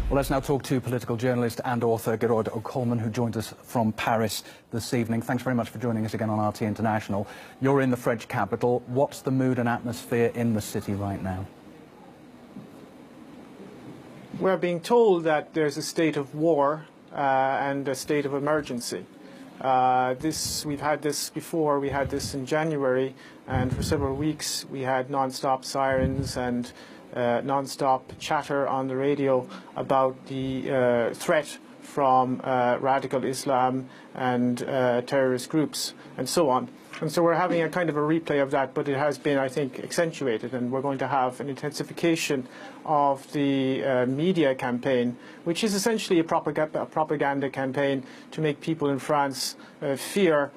Well, let's now talk to political journalist and author Gearóid Ó Coleman, who joins us from Paris this evening. Thanks very much for joining us again on RT International. You're in the French capital. What's the mood and atmosphere in the city right now? We're being told that there's a state of war and a state of emergency. We've had this before. We had this in January, and for several weeks we had non-stop sirens and non-stop chatter on the radio about the threat from radical Islam and terrorist groups and so on. And so we're having a kind of a replay of that, but it has been, I think, accentuated, and we're going to have an intensification of the media campaign, which is essentially a propaganda campaign to make people in France fear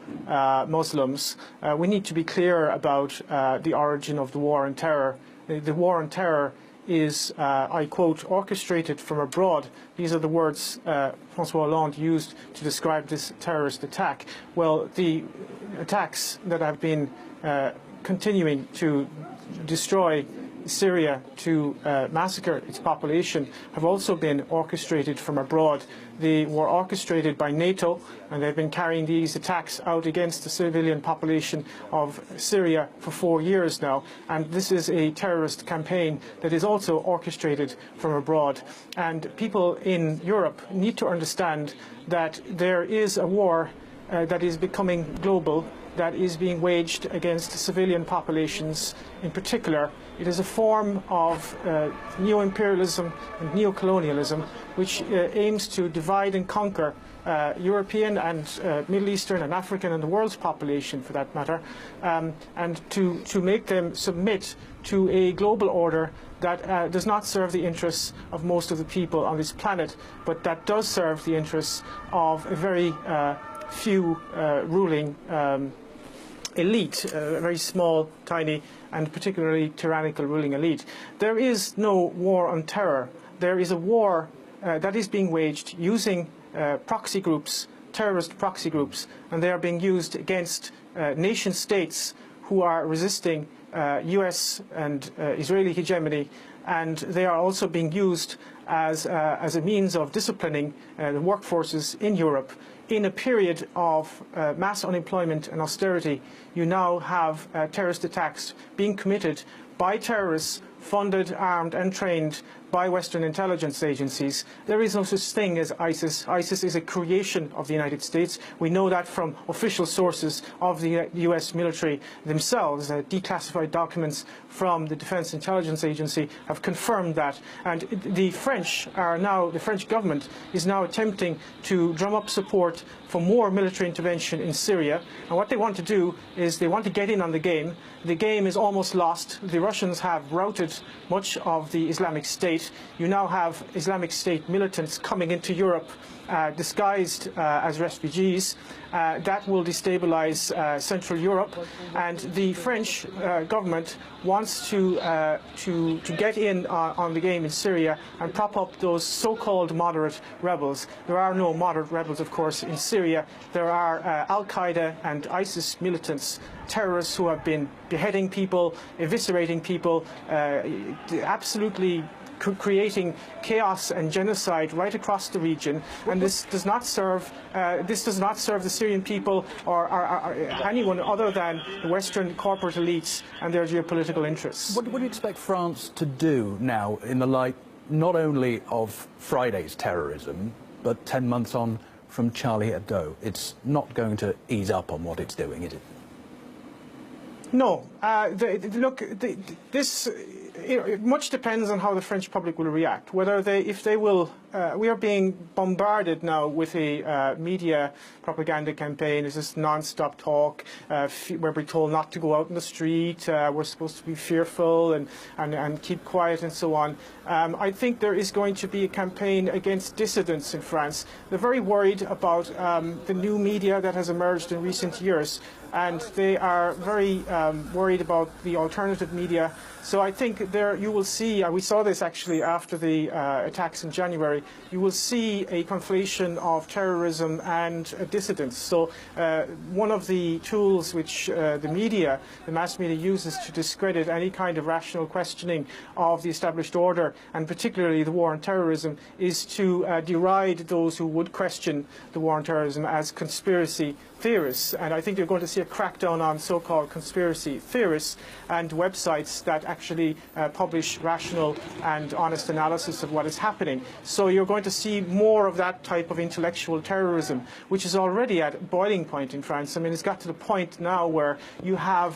Muslims. We need to be clear about the origin of the war on terror. The war on terror is, I quote, orchestrated from abroad. These are the words François Hollande used to describe this terrorist attack. Well, the attacks that have been continuing to destroy Syria, to massacre its population, have also been orchestrated from abroad. They were orchestrated by NATO, and they've been carrying these attacks out against the civilian population of Syria for 4 years now. And this is a terrorist campaign that is also orchestrated from abroad. And people in Europe need to understand that there is a war that is becoming global, that is being waged against civilian populations in particular. It is a form of neo-imperialism and neo-colonialism which aims to divide and conquer European and Middle Eastern and African and the world's population, for that matter, and to make them submit to a global order that does not serve the interests of most of the people on this planet, but that does serve the interests of a very few ruling elite, a very small, tiny, and particularly tyrannical ruling elite. There is no war on terror. There is a war that is being waged using proxy groups, terrorist proxy groups, and they are being used against nation states who are resisting US and Israeli hegemony, and they are also being used as a means of disciplining the workforces in Europe. In a period of mass unemployment and austerity, you now have terrorist attacks being committed by terrorists funded, armed and trained by Western intelligence agencies. There is no such thing as ISIS. ISIS is a creation of the United States. We know that from official sources of the US military themselves. Declassified documents from the Defense Intelligence Agency have confirmed that. And the French government is now attempting to drum up support for more military intervention in Syria. And what they want to do is they want to get in on the game. The game is almost lost. The Russians have routed much of the Islamic State. You now have Islamic State militants coming into Europe disguised as refugees. That will destabilize Central Europe, and the French government wants to get in on the game in Syria and prop up those so-called moderate rebels. There are no moderate rebels, of course, in Syria. There are Al-Qaeda and ISIS militants, terrorists who have been beheading people, eviscerating people, absolutely creating chaos and genocide right across the region, and this does not serve the Syrian people or anyone other than the Western corporate elites and their geopolitical interests. What do you expect France to do now in the light not only of Friday's terrorism, but 10 months on from Charlie Hebdo? It's not going to ease up on what it's doing, is it? No. Much depends on how the French public will react. If they will, we are being bombarded now with a media propaganda campaign. It's this non-stop talk where we're told not to go out in the street. We're supposed to be fearful and keep quiet and so on. I think there is going to be a campaign against dissidents in France. They're very worried about the new media that has emerged in recent years. and they are very worried about the alternative media. So I think there you will see, we saw this actually after the attacks in January, you will see a conflation of terrorism and dissidence. So one of the tools which the media, the mass media, uses to discredit any kind of rational questioning of the established order, and particularly the war on terrorism, is to deride those who would question the war on terrorism as conspiracy theorists. And I think you're going to see a crackdown on so-called conspiracy theorists and websites that actually publish rational and honest analysis of what is happening. So you're going to see more of that type of intellectual terrorism, which is already at boiling point in France. I mean, it's got to the point now where you have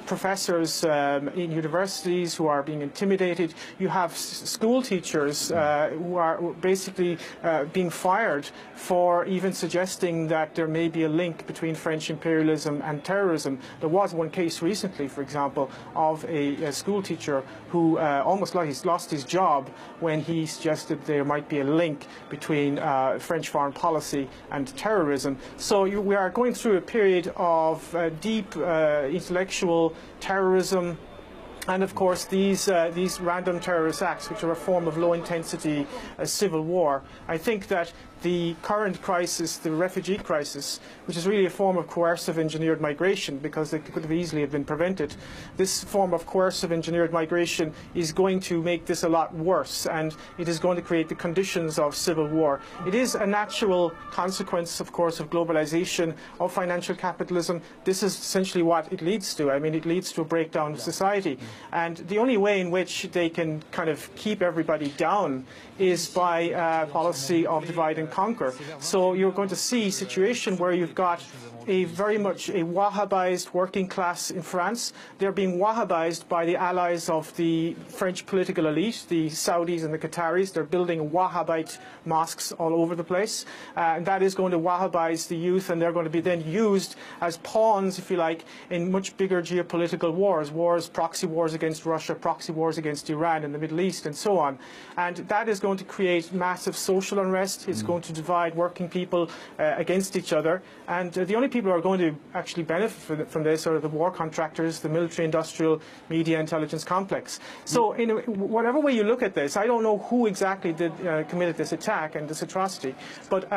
professors in universities who are being intimidated. You have school teachers who are basically being fired for even suggesting that there may be a link between French imperialism and terrorism. There was one case recently, for example, of a school teacher who almost lost his job when he suggested there might be a link between French foreign policy and terrorism. So we are going through a period of deep intellectual terrorism. And of course, these random terrorist acts, which are a form of low-intensity civil war. I think that the current crisis, the refugee crisis, which is really a form of coercive engineered migration, because it could have easily have been prevented, this form of coercive engineered migration is going to make this a lot worse, and it is going to create the conditions of civil war. It is a natural consequence, of course, of globalization, of financial capitalism. This is essentially what it leads to. I mean, it leads to a breakdown of society. And the only way in which they can kind of keep everybody down is by a policy of divide and conquer. So you're going to see a situation where you've got very much a Wahhabized working class in France. They're being Wahhabized by the allies of the French political elite, the Saudis and the Qataris. They're building Wahhabite mosques all over the place. And that is going to Wahhabize the youth, and they're going to be then used as pawns, if you like, in much bigger geopolitical wars, proxy wars against Russia, proxy wars against Iran in the Middle East, and so on. And that is going to create massive social unrest. It's going to divide working people against each other. And the only people who are going to actually benefit from this are the war contractors, the military-industrial media intelligence complex. So in whatever way you look at this, I don't know who exactly committed this attack and this atrocity, but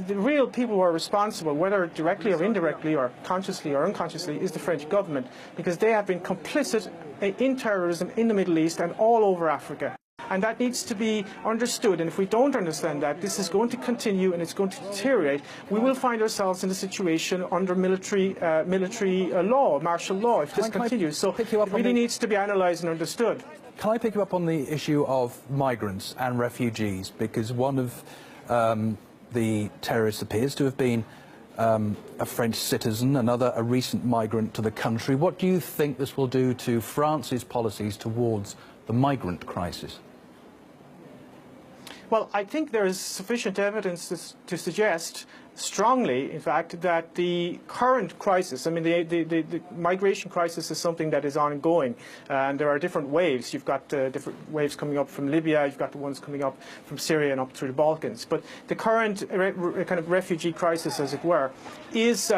the real people who are responsible, whether directly or indirectly or consciously or unconsciously, is the French government, because they have been complicit in terrorism in the Middle East and all over Africa. And that needs to be understood. And if we don't understand that, this is going to continue and it's going to deteriorate. We will find ourselves in a situation under military law, martial law, if this continues. So it really needs to be analysed and understood. Can I pick you up on the issue of migrants and refugees? Because one of the terrorists appears to have been a French citizen, another a recent migrant to the country. What do you think this will do to France's policies towards the migrant crisis? Well, I think there is sufficient evidence to suggest strongly, in fact, that the current crisis, I mean, the migration crisis is something that is ongoing, and there are different waves. You've got different waves coming up from Libya, you've got the ones coming up from Syria and up through the Balkans. But the current kind of refugee crisis, as it were, is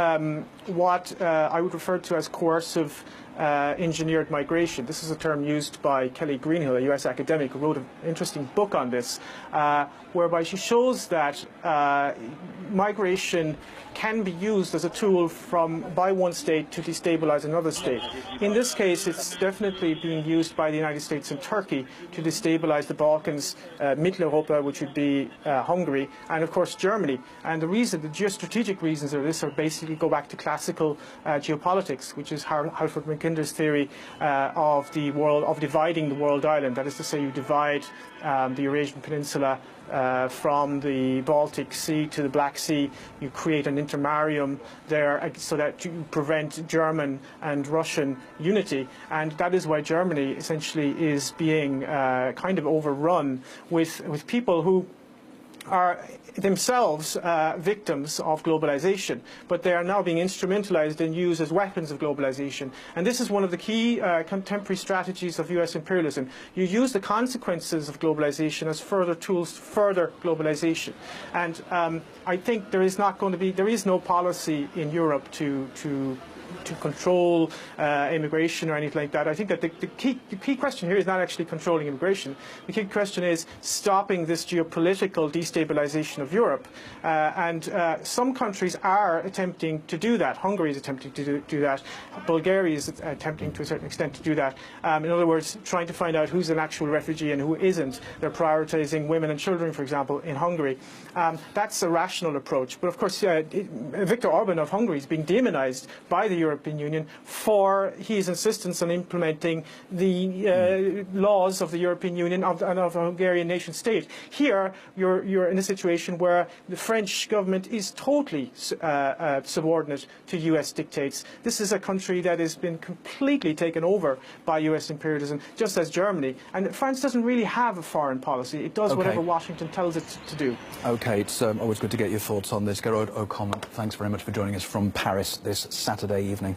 what I would refer to as coercive engineered migration. This is a term used by Kelly Greenhill, a US academic, who wrote an interesting book on this, whereby she shows that migration can be used as a tool by one state to destabilize another state. In this case, it's definitely being used by the United States and Turkey to destabilize the Balkans, Mitteleuropa, which would be Hungary, and of course Germany. And the geostrategic reasons of this are basically go back to classical geopolitics, which is Halford Mackinder's theory of dividing the world island. That is to say, you divide the Eurasian Peninsula from the Baltic Sea to the Black Sea. You create an intermarium there so that you prevent German and Russian unity, and that is why Germany essentially is being kind of overrun with people who are themselves victims of globalization, but they are now being instrumentalized and used as weapons of globalization. And this is one of the key contemporary strategies of US imperialism. You use the consequences of globalization as further tools to further globalization. And I think there is no policy in Europe to control immigration or anything like that. I think that the key question here is not actually controlling immigration. The key question is stopping this geopolitical destabilization of Europe. And some countries are attempting to do that. Hungary is attempting to do that. Bulgaria is attempting to a certain extent to do that. In other words, trying to find out who's an actual refugee and who isn't. They're prioritizing women and children, for example, in Hungary. That's a rational approach. But of course, Viktor Orban of Hungary is being demonized by the European Union for his insistence on implementing the laws of the European Union and of a Hungarian nation state. Here, you're in a situation where the French government is totally subordinate to US dictates. This is a country that has been completely taken over by US imperialism, just as Germany. And France doesn't really have a foreign policy. It does whatever Washington tells it to do. Okay, it's always good to get your thoughts on this. Gerard O'Connell, thanks very much for joining us from Paris this Saturday evening.